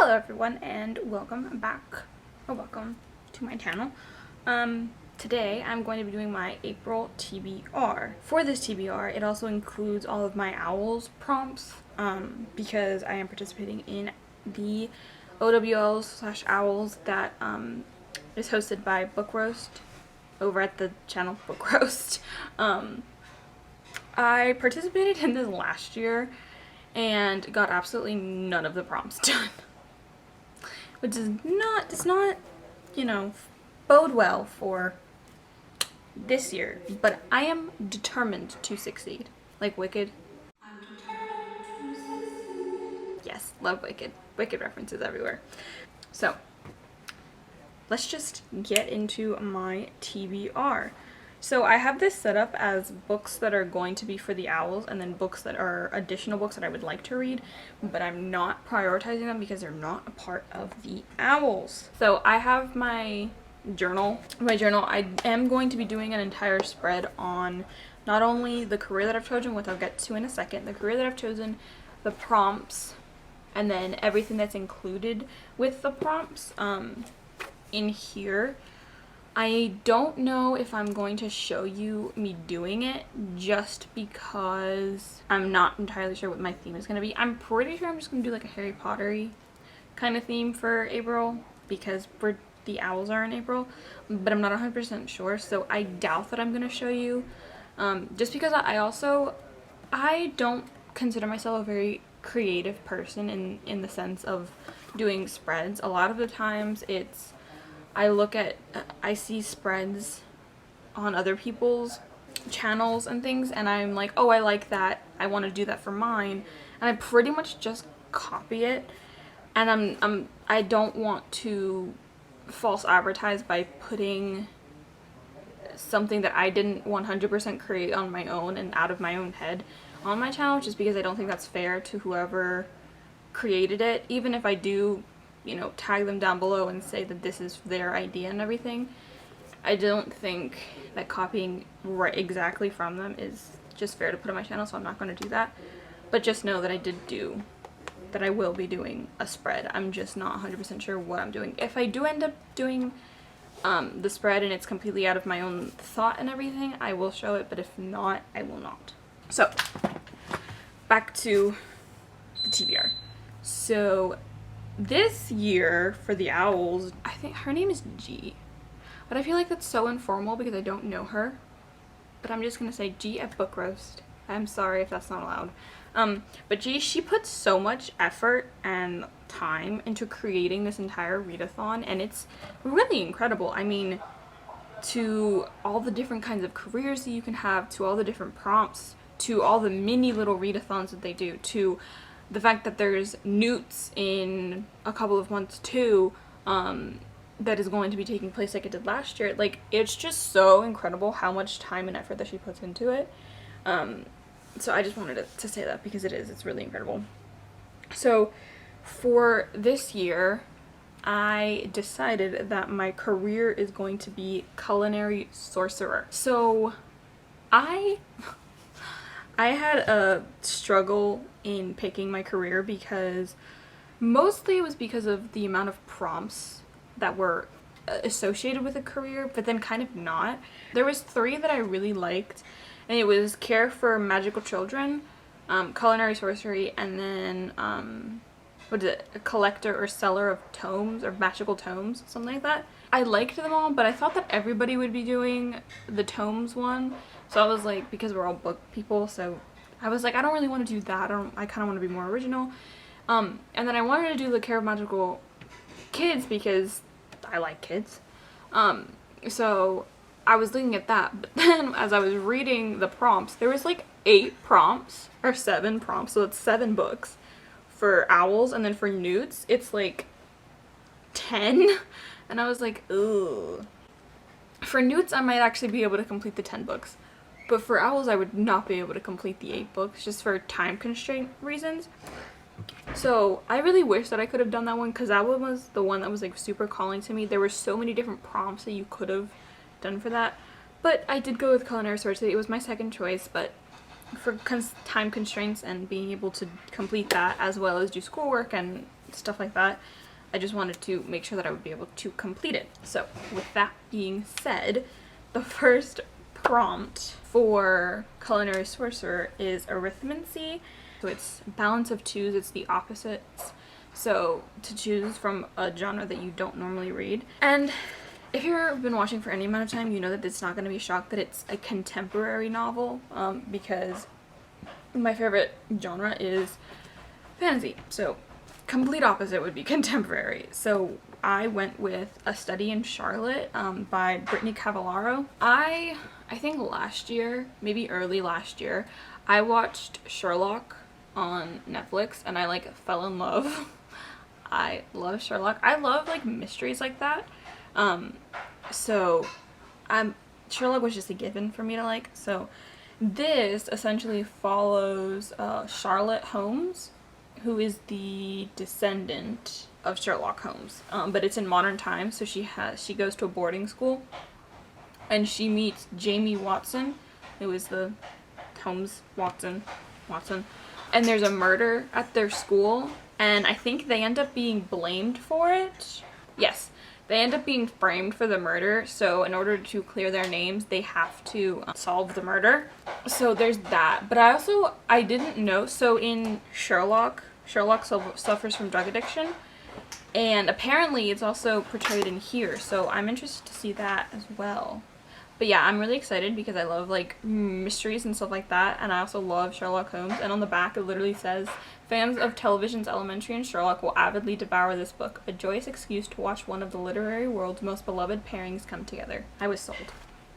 Hello everyone and welcome back, or welcome to my channel. Today I'm going to be doing my April TBR. For this TBR, it also includes all of my owls prompts, because I am participating in the O.W.L/owls that is hosted by Book Roast over at the channel Book Roast. I participated in this last year and got absolutely none of the prompts done. Which does not, bode well for this year. But I am determined to succeed. Like Wicked. I'm determined to succeed. Yes, love Wicked. Wicked references everywhere. So, let's just get into my TBR. So I have this set up as books that are going to be for the owls and then books that are additional books that I would like to read, but I'm not prioritizing them because they're not a part of the owls. So I have my journal. I am going to be doing an entire spread on not only the career that I've chosen, which I'll get to in a second, the career that I've chosen, the prompts, and then everything that's included with the prompts in here. I don't know if I'm going to show you me doing it just because I'm not entirely sure what my theme is going to be. I'm pretty sure I'm just going to do like a Harry Potter-y kind of theme for April because the owls are in April, but I'm not 100% sure, so I doubt that I'm going to show you, just because I don't consider myself a very creative person in the sense of doing spreads. A lot of the times I see spreads on other people's channels and things, and I'm like, oh, I like that, I want to do that for mine, and I pretty much just copy it, and I don't want to false advertise by putting something that I didn't 100% create on my own and out of my own head on my channel, just because I don't think that's fair to whoever created it, even if I do tag them down below and say that this is their idea and everything. I don't think that copying right exactly from them is just fair to put on my channel, so I'm not going to do that. But just know that I will be doing a spread. I'm just not 100% sure what I'm doing. If I do end up doing the spread and it's completely out of my own thought and everything, I will show it, but if not, I will not. So, back to the TBR. So, this year for the owls, I think her name is G, but I feel like that's so informal because I don't know her, but I'm just gonna say G at Book Roast. I'm sorry if that's not allowed. But G, she put so much effort and time into creating this entire readathon, and it's really incredible. I mean, to all the different kinds of careers that you can have, to all the different prompts, to all the mini little readathons that they do, to the fact that there's newts in a couple of months too, that is going to be taking place like it did last year. Like, it's just so incredible how much time and effort that she puts into it. So I just wanted to say that because it's really incredible. So for this year, I decided that my career is going to be Culinary Sorcerer. So I had a struggle in picking my career because mostly it was because of the amount of prompts that were associated with a career, but then kind of not. There was 3 that I really liked, and it was Care for Magical Children, Culinary Sorcery, and then what is it, a collector or seller of tomes or magical tomes, something like that. I liked them all, but I thought that everybody would be doing the tomes one, so I was like, because we're all book people, so I was like, I don't really want to do that. I kind of want to be more original. And then I wanted to do the Care of Magical Kids because I like kids. So I was looking at that, but then as I was reading the prompts, there was like 8 prompts or 7 prompts, so it's 7 books for owls, and then for newts it's like 10, and I was like, ugh. For newts I might actually be able to complete the 10 books, but for owls I would not be able to complete the 8 books just for time constraint reasons. So I really wish that I could have done that one, because that one was the one that was like super calling to me. There were so many different prompts that you could have done for that, but I did go with Culinary Sorcerer. It was my second choice, but for time constraints and being able to complete that as well as do schoolwork and stuff like that. I just wanted to make sure that I would be able to complete it. So with that being said, the first prompt for Culinary Sorcerer is arithmancy. So it's balance of twos, it's the opposites. So to choose from a genre that you don't normally read. And if you've been watching for any amount of time, you know that it's not going to be shocked that it's a contemporary novel, because my favorite genre is fantasy. So complete opposite would be contemporary. So I went with A Study in Charlotte by Brittany Cavallaro. I think last year, maybe early last year, I watched Sherlock on Netflix and I like fell in love. I love Sherlock. I love like mysteries like that. So Sherlock was just a given for me to like. So this essentially follows Charlotte Holmes, who is the descendant of Sherlock Holmes, but it's in modern times. So she goes to a boarding school and she meets Jamie Watson, who is the Holmes Watson, and there's a murder at their school, and I think they end up being blamed for it. Yes, they end up being framed for the murder, so in order to clear their names, they have to solve the murder. So there's that. But I didn't know, so in Sherlock suffers from drug addiction, and apparently it's also portrayed in here, so I'm interested to see that as well. But yeah, I'm really excited because I love like mysteries and stuff like that, and I also love Sherlock Holmes. And on the back it literally says, fans of television's Elementary and Sherlock will avidly devour this book, a joyous excuse to watch one of the literary world's most beloved pairings come together. I was sold.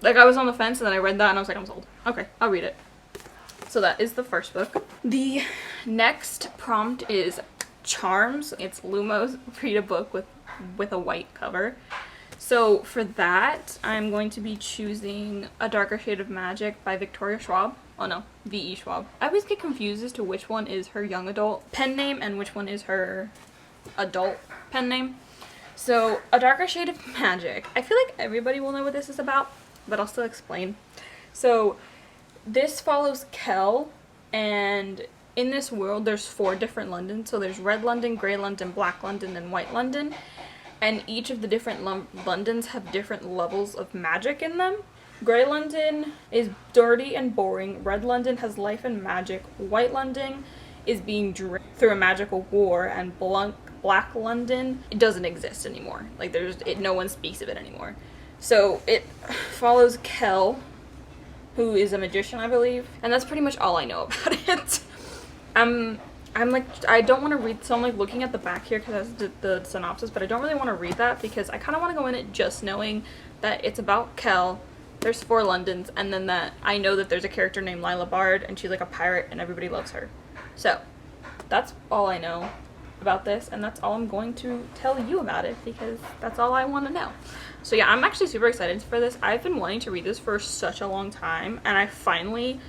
Like, I was on the fence, and then I read that and I was like, I'm sold. Okay, I'll read it. So that is the first book. The next prompt is Charms. It's Lumos read a book with a white cover. So for that, I'm going to be choosing A Darker Shade of Magic by Victoria Schwab. Oh no, V.E. Schwab. I always get confused as to which one is her young adult pen name and which one is her adult pen name. So A Darker Shade of Magic. I feel like everybody will know what this is about, but I'll still explain. So this follows Kel, and in this world there's 4 different Londons. So there's Red London, Grey London, Black London, and White London. And each of the different Londons have different levels of magic in them. Grey London is dirty and boring. Red London has life and magic. White London is being driven through a magical war. And Black London, it doesn't exist anymore. Like, no one speaks of it anymore. So it follows Kel, who is a magician, I believe. And that's pretty much all I know about it. I'm like, I don't want to read, so I'm like looking at the back here because that's the synopsis, but I don't really want to read that because I kind of want to go in it just knowing that it's about Kel, there's 4 Londons, and then that I know that there's a character named Lila Bard, and she's like a pirate, and everybody loves her. So, that's all I know about this, and that's all I'm going to tell you about it because that's all I want to know. So yeah, I'm actually super excited for this. I've been wanting to read this for such a long time, and I finally,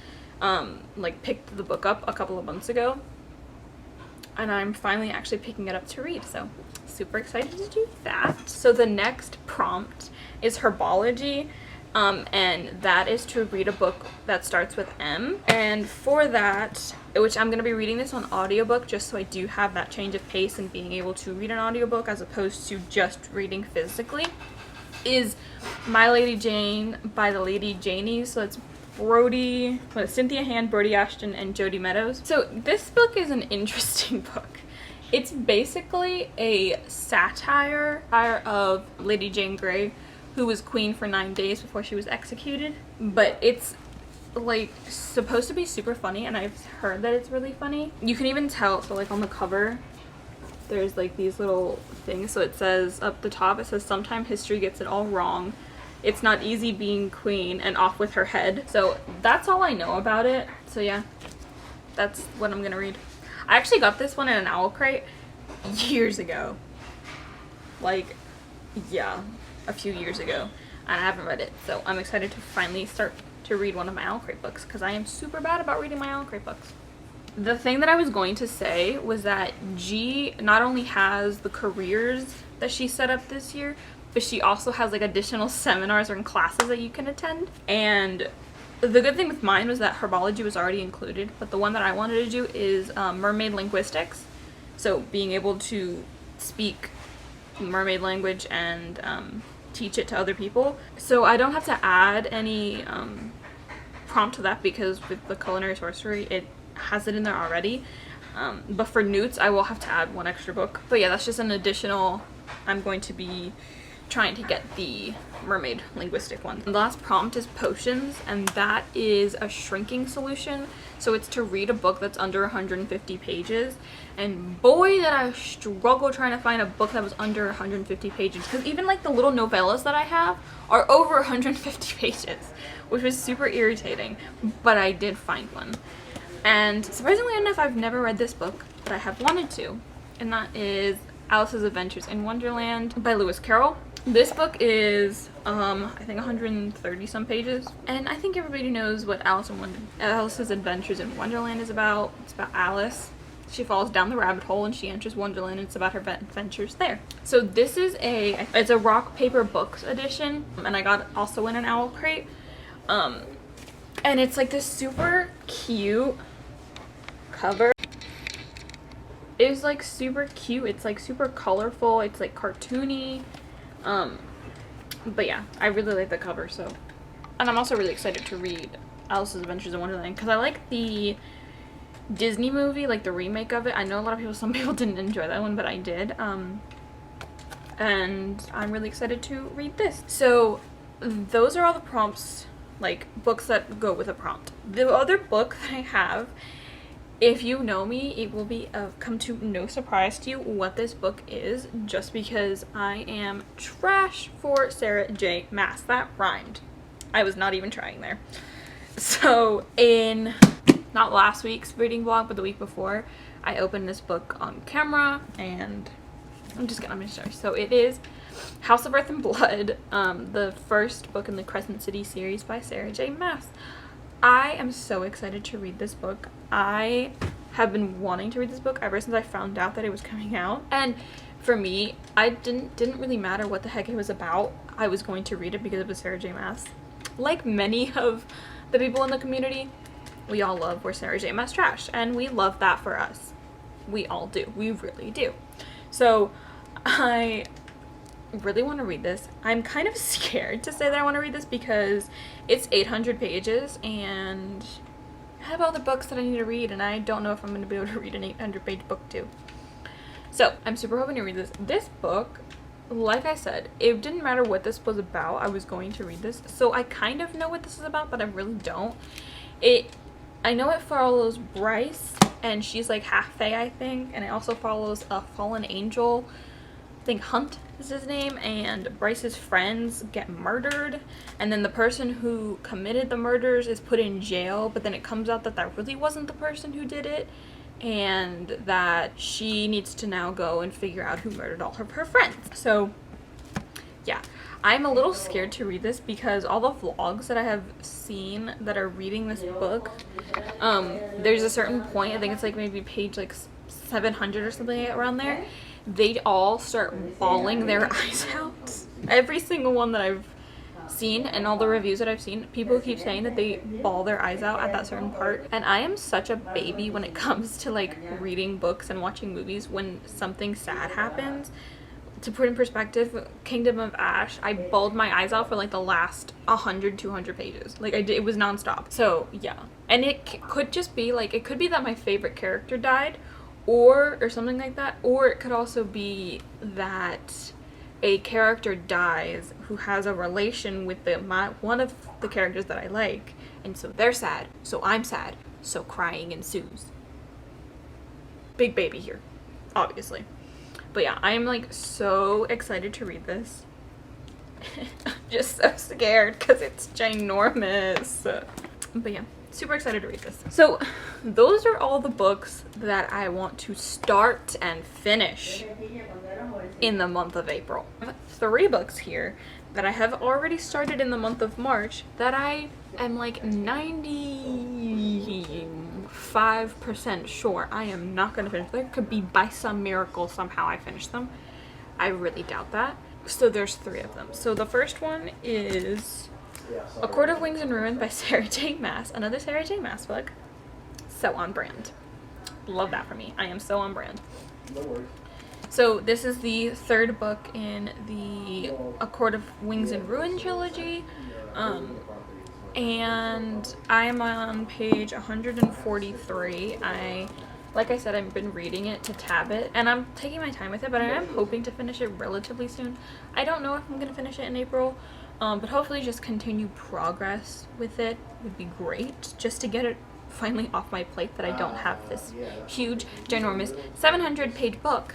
like, picked the book up a couple of months ago. And I'm finally actually picking it up to read, so super excited to do that. So the next prompt is Herbology, and that is to read a book that starts with M. And for that, which I'm going to be reading this on audiobook just so I do have that change of pace and being able to read an audiobook as opposed to just reading physically, is My Lady Jane by the Lady Janies. So it's Cynthia Hand, Brody Ashton, and Jody Meadows. So this book is an interesting book. It's basically a satire of Lady Jane Grey, who was queen for 9 days before she was executed. But it's like supposed to be super funny, and I've heard that it's really funny. You can even tell, so like on the cover, there's like these little things. So it says up the top, it says, "Sometimes history gets it all wrong. It's not easy being queen," and off with her head. So that's all I know about it. So yeah, that's what I'm gonna read. I actually got this one in an owl crate years ago. Like, yeah, a few years ago. And I haven't read it. So I'm excited to finally start to read one of my owl crate books because I am super bad about reading my owl crate books. The thing that I was going to say was that G not only has the careers that she set up this year, but she also has like additional seminars and classes that you can attend. And the good thing with mine was that Herbology was already included, but the one that I wanted to do is mermaid linguistics. So being able to speak mermaid language and teach it to other people. So I don't have to add any prompt to that because with the Culinary Sorcerer it has it in there already. But for newts I will have to add one extra book. But yeah, that's just an additional. I'm going to be trying to get the mermaid linguistic one. The last prompt is potions, and that is a shrinking solution. So it's to read a book that's under 150 pages. And boy, did I struggle trying to find a book that was under 150 pages. Because even like the little novellas that I have are over 150 pages, which was super irritating. But I did find one. And surprisingly enough, I've never read this book, but I have wanted to. And that is Alice's Adventures in Wonderland by Lewis Carroll. This book is, I think 130 some pages. And I think everybody knows what Alice's Adventures in Wonderland is about. It's about Alice. She falls down the rabbit hole and she enters Wonderland, and it's about her adventures there. So this is it's a rock paper books edition, and I got also in an owl crate. And it's like this super cute cover. It was like super cute. It's like super colorful. It's like cartoony. But yeah, I really like the cover. So, and I'm also really excited to read Alice's Adventures in Wonderland because I like the Disney movie, like the remake of it. I know some people didn't enjoy that one, but I did. And I'm really excited to read this. So those are all the prompts, like books that go with a prompt. The other book that I have, if you know me, it will be come to no surprise to you what this book is, just because I am trash for Sarah J. Maas. That rhymed. I was not even trying there. So in not last week's reading vlog, but the week before, I opened this book on camera, and I'm just gonna share. So it is House of Earth and Blood, the first book in the Crescent City series by Sarah J. Maas. I am so excited to read this book. I have been wanting to read this book ever since I found out that it was coming out. And for me, I didn't really matter what the heck it was about. I was going to read it because it was Sarah J. Maas. Like many of the people in the community, we all love We're Sarah J. Maas trash, and we love that for us. We all do. We really do. So I really want to read this. I'm kind of scared to say that I want to read this because it's 800 pages and I have other books that I need to read, and I don't know if I'm going to be able to read an 800-page book too. So I'm super hoping to read this. This book, like I said, it didn't matter what this was about, I was going to read this. So I kind of know what this is about, but I really don't. I know it follows Bryce, and she's like half fae, I think, and it also follows a fallen angel. I think Hunt is his name, and Bryce's friends get murdered, and then the person who committed the murders is put in jail, but then it comes out that that really wasn't the person who did it, and that she needs to now go and figure out who murdered all of her friends. So yeah, I'm a little scared to read this because all the vlogs that I have seen that are reading this book, there's a certain point, I think it's like maybe page like 700 or something around there, they all start bawling their eyes out. Every single one that I've seen and all the reviews that I've seen, people keep saying that they bawl their eyes out at that certain part. And I am such a baby when it comes to like reading books and watching movies when something sad happens. To put in perspective, Kingdom of Ash, I bawled my eyes out for like the last 100-200 pages. Like it was nonstop. So yeah, and it could just be like, it could be that my favorite character died, or something like that, or it could also be that a character dies who has a relation with one of the characters that I like, and so they're sad, so I'm sad, so crying ensues. Big baby here, obviously. But yeah, I'm like so excited to read this. I'm just so scared because it's ginormous. But yeah, super excited to read this. So those are all the books that I want to start and finish in the month of April. I have 3 books here that I have already started in the month of March that I am like 95% sure I am not going to finish. There could be by some miracle somehow I finish them. I really doubt that. So there's 3 of them. So the first one is A Court of Wings and Ruin by Sarah J. Maas. Another Sarah J. Maas book. So on brand. Love that for me. I am so on brand. So this is the third book in the A Court of Wings and Ruin trilogy. And I'm on page 143. Like I said, I've been reading it to tab it, and I'm taking my time with it, but I am hoping to finish it relatively soon. I don't know if I'm going to finish it in April, but hopefully just continue progress with it would be great, just to get it finally off my plate, that I don't have this huge, ginormous 700-page book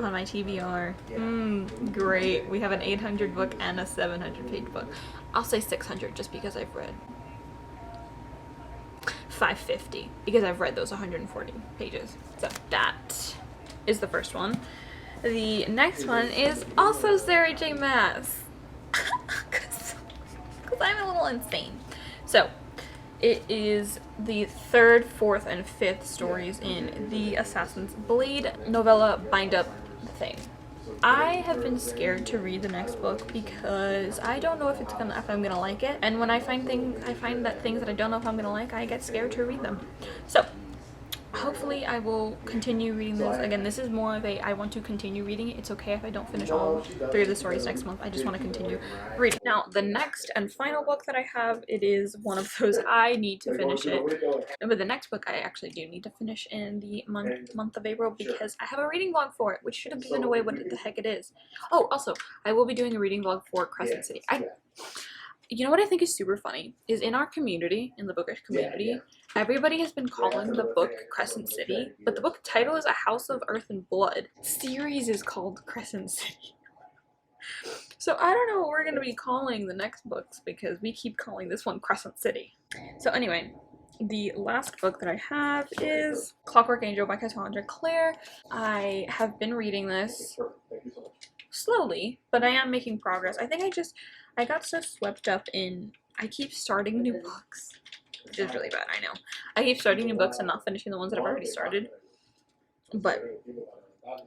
on my TBR. Great. We have an 800 book and a 700-page book. I'll say 600 just because I've read 550 because I've read those 140 pages. So that is the first one. The next one is also Sarah J. Maas. Because I'm a little insane. So it is the third, fourth, and fifth stories in the Assassin's Blade novella bind-up thing. I have been scared to read the next book because I don't know if I'm gonna like it, and when I find that things that I don't know if I'm gonna like, I get scared to read them. So hopefully I will continue reading this. Again, this is more of I want to continue reading it. It's okay if I don't finish all 3 of the stories next month. I just want to continue reading. Now, the next and final book that I have, it is one of those I need to finish it. But the next book I actually do need to finish in the month of April because I have a reading vlog for it, which should have given away what the heck it is. Oh, also, I will be doing a reading vlog for Crescent City. You know what I think is super funny is in our community, in the bookish community, everybody has been calling the book Crescent City, but the book title is A House of Earth and Blood. The series is called Crescent City. So I don't know what we're going to be calling the next books because we keep calling this one Crescent City. So anyway, the last book that I have is Clockwork Angel by Cassandra Clare. I have been reading this slowly, but I am making progress. I think I got so swept up in, I keep starting new books, which is really bad, I know. I keep starting new books and not finishing the ones that I've already started, but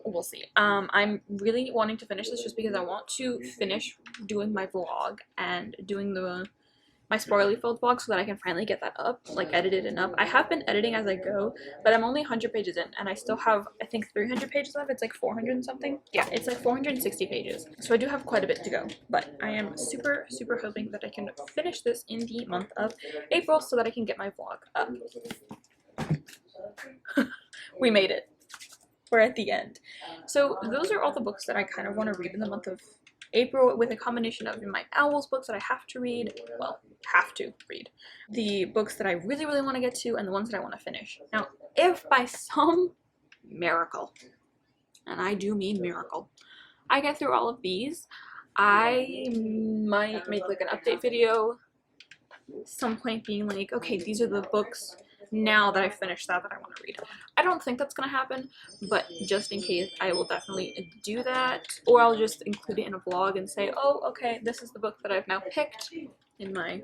we'll see. I'm really wanting to finish this just because I want to finish doing my vlog and doing my spoilerly filled vlog so that I can finally get that up, like edited and up. I have been editing as I go, but I'm only 100 pages in and I still have, I think, 300 pages left. It's like 400 and something. Yeah, it's like 460 pages. So I do have quite a bit to go, but I am super, super hoping that I can finish this in the month of April so that I can get my vlog up. We made it. We're at the end. So those are all the books that I kind of want to read in the month of April, with a combination of my Owls books that I have to read, well, have to read, the books that I really, really want to get to, and the ones that I want to finish. Now, if by some miracle, and I do mean miracle, I get through all of these, I might make like an update video, some point being like, okay, these are the books now that I've finished that I want to read. I don't think that's gonna happen, but just in case, I will definitely do that, or I'll just include it in a vlog and say, oh, okay, this is the book that I've now picked in my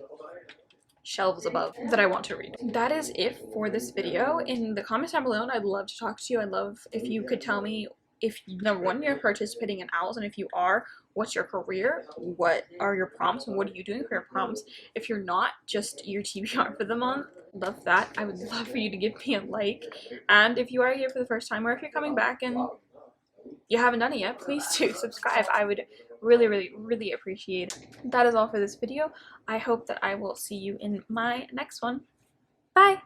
shelves above that I want to read. That is it for this video. In the comments down below, I'd love to talk to you. I'd love if you could tell me if, number one, you're participating in Owls, and if you are, what's your career? What are your prompts, and what are you doing for your prompts? If you're not, just your TBR for the month. Love that. I would love for you to give me a like. And if you are here for the first time, or if you're coming back and you haven't done it yet, please do subscribe. I would really, really, really appreciate it. That is all for this video. I hope that I will see you in my next one. Bye!